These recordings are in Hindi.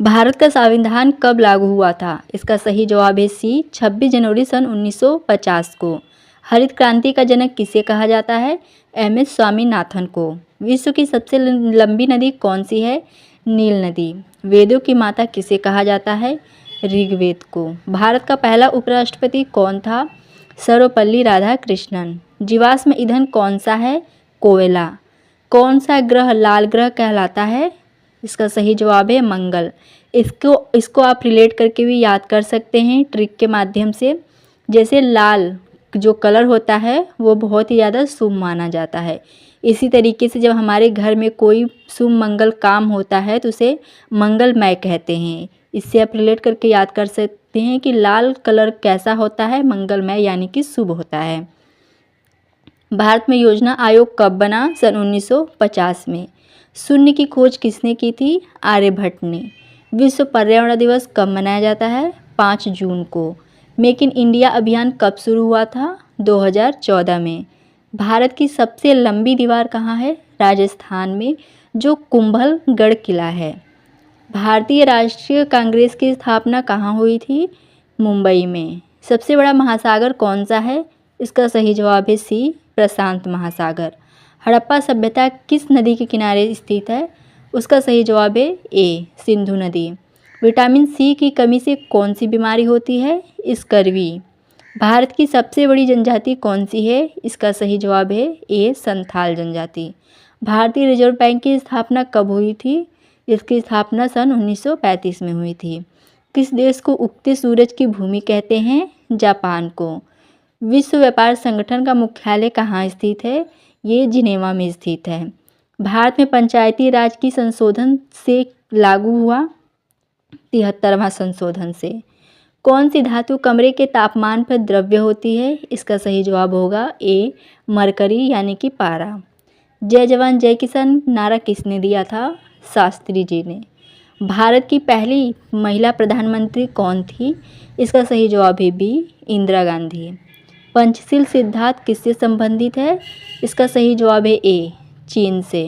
भारत का संविधान कब लागू हुआ था? इसका सही जवाब है सी 26 जनवरी सन 1950 को। हरित क्रांति का जनक किसे कहा जाता है? एम.एस. स्वामीनाथन को। विश्व की सबसे लंबी नदी कौन सी है? नील नदी। वेदों की माता किसे कहा जाता है? ऋग्वेद को। भारत का पहला उपराष्ट्रपति कौन था? सर्वपल्ली राधाकृष्णन। जीवाश्म ईंधन कौन सा है? कोयला। कौन सा ग्रह लाल ग्रह कहलाता है? इसका सही जवाब है मंगल। इसको आप रिलेट करके भी याद कर सकते हैं ट्रिक के माध्यम से। जैसे लाल जो कलर होता है वो बहुत ही ज़्यादा शुभ माना जाता है। इसी तरीके से जब हमारे घर में कोई शुभ मंगल काम होता है तो उसे मंगलमय कहते हैं। इससे आप रिलेट करके याद कर सकते हैं कि लाल कलर कैसा होता है? मंगलमय यानी कि शुभ होता है। भारत में योजना आयोग कब बना? सन 1950 में। शून्य की खोज किसने की थी? आर्यभट्ट ने। विश्व पर्यावरण दिवस कब मनाया जाता है? 5 जून को। मेक इन इंडिया अभियान कब शुरू हुआ था? 2014 में। भारत की सबसे लंबी दीवार कहाँ है? राजस्थान में, जो कुंभलगढ़ किला है। भारतीय राष्ट्रीय कांग्रेस की स्थापना कहाँ हुई थी? मुंबई में। सबसे बड़ा महासागर कौन सा है? इसका सही जवाब है सी प्रशांत महासागर। हड़प्पा सभ्यता किस नदी के किनारे स्थित है? उसका सही जवाब है ए सिंधु नदी। विटामिन सी की कमी से कौन सी बीमारी होती है? स्कर्वी। भारत की सबसे बड़ी जनजाति कौन सी है? इसका सही जवाब है ए संथाल जनजाति। भारतीय रिजर्व बैंक की स्थापना कब हुई थी? इसकी स्थापना सन 1935 में हुई थी। किस देश को उगते सूरज की भूमि कहते हैं? जापान को। विश्व व्यापार संगठन का मुख्यालय कहाँ स्थित है? ये जिनेवा में स्थित है। भारत में पंचायती राज की संशोधन से लागू हुआ? 73वां संशोधन से। कौन सी धातु कमरे के तापमान पर द्रव्य होती है? इसका सही जवाब होगा ए मरकरी यानी कि पारा। जय जवान जय किसान नारा किसने दिया था? शास्त्री जी ने। भारत की पहली महिला प्रधानमंत्री कौन थी? इसका सही जवाब है बी इंदिरा गांधी। पंचशील सिद्धांत किससे संबंधित है? इसका सही जवाब है ए चीन से।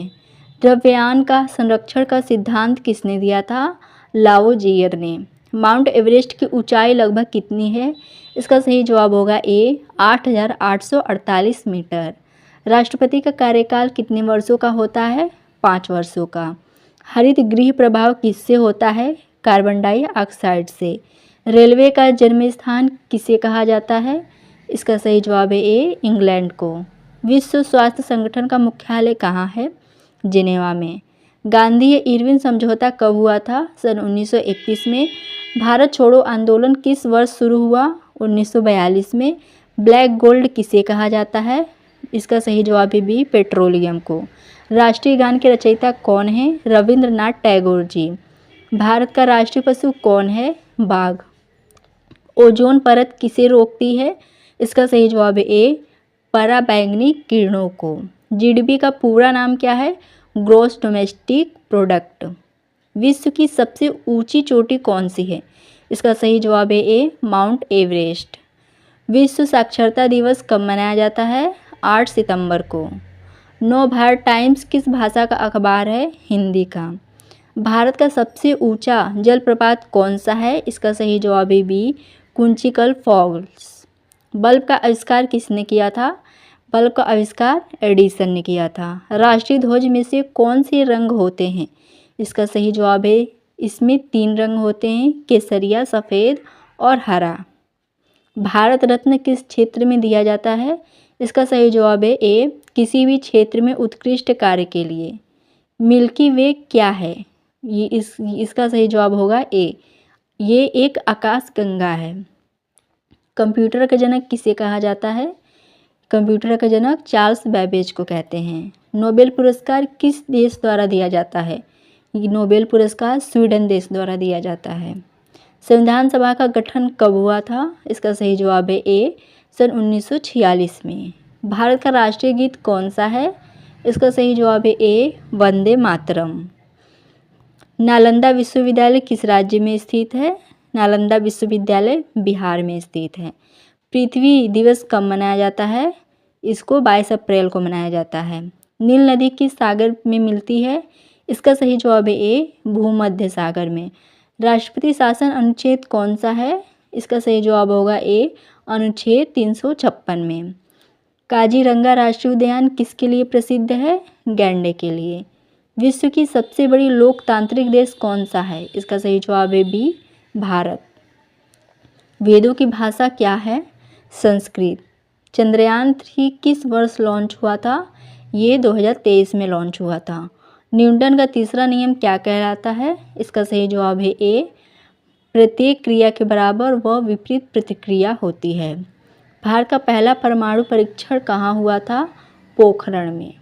द्रव्यमान का संरक्षण का सिद्धांत किसने दिया था? लाओ जियर ने। माउंट एवरेस्ट की ऊंचाई लगभग कितनी है? इसका सही जवाब होगा ए 8,848 मीटर। राष्ट्रपति का कार्यकाल कितने वर्षों का होता है? 5 वर्षों का। हरित गृह प्रभाव किससे होता है? कार्बन डाइऑक्साइड से। रेलवे का जन्म स्थान किसे कहा जाता है? इसका सही जवाब है ए इंग्लैंड को। विश्व स्वास्थ्य संगठन का मुख्यालय कहाँ है? जिनेवा में। गांधी इरविन समझौता कब हुआ था? सन 1931 में। भारत छोड़ो आंदोलन किस वर्ष शुरू हुआ? 1942 में। ब्लैक गोल्ड किसे कहा जाता है? इसका सही जवाब है बी पेट्रोलियम को। राष्ट्रीय गान के रचयिता कौन है? रविंद्रनाथ टैगोर जी। भारत का राष्ट्रीय पशु कौन है? बाघ। ओजोन परत किसे रोकती है? इसका सही जवाब है ए पराबैंगनी किरणों को। जीडीपी का पूरा नाम क्या है? Gross domestic product. विश्व की सबसे ऊंची चोटी कौन सी है? इसका सही जवाब है ए माउंट एवरेस्ट। विश्व साक्षरता दिवस कब मनाया जाता है? 8 सितंबर को। नव भारत टाइम्स किस भाषा का अखबार है? हिंदी का। भारत का सबसे ऊंचा जलप्रपात कौन सा है? इसका सही जवाब है बी कुंचिकल फॉल्स। बल्ब का आविष्कार किसने किया था? बल्ब का आविष्कार एडिसन ने किया था। राष्ट्रीय ध्वज में से कौन से रंग होते हैं? इसका सही जवाब है इसमें 3 रंग होते हैं, केसरिया, सफ़ेद और हरा। भारत रत्न किस क्षेत्र में दिया जाता है? इसका सही जवाब है ए किसी भी क्षेत्र में उत्कृष्ट कार्य के लिए। मिल्की वे क्या है? इसका सही जवाब होगा ए ये एक आकाश गंगा है। कंप्यूटर का जनक किसे कहा जाता है? कंप्यूटर का जनक चार्ल्स बैबेज को कहते हैं। नोबेल पुरस्कार किस देश द्वारा दिया जाता है? ये नोबेल पुरस्कार स्वीडन देश द्वारा दिया जाता है। संविधान सभा का गठन कब हुआ था? इसका सही जवाब है ए सन 1946 में। भारत का राष्ट्रीय गीत कौन सा है? इसका सही जवाब है ए वंदे मातरम। नालंदा विश्वविद्यालय किस राज्य में स्थित है? नालंदा विश्वविद्यालय बिहार में स्थित है। पृथ्वी दिवस कब मनाया जाता है? इसको 22 अप्रैल को मनाया जाता है। नील नदी किस सागर में मिलती है? इसका सही जवाब है ए भूमध्य सागर में। राष्ट्रपति शासन अनुच्छेद कौन सा है? इसका सही जवाब होगा ए, अनुच्छेद 356 में। काजीरंगा राष्ट्रीय उद्यान किसके लिए प्रसिद्ध है? गैंडे के लिए। विश्व की सबसे बड़ी लोकतांत्रिक देश कौन सा है? इसका सही जवाब है बी, भारत। वेदों की भाषा क्या है? संस्कृत। चंद्रयान 3 किस वर्ष लॉन्च हुआ था? ये 2023 में लॉन्च हुआ था। न्यूटन का तीसरा नियम क्या कहलाता है? इसका सही जवाब है ए, प्रत्येक क्रिया के बराबर व विपरीत प्रतिक्रिया होती है। भारत का पहला परमाणु परीक्षण कहाँ हुआ था? पोखरण में।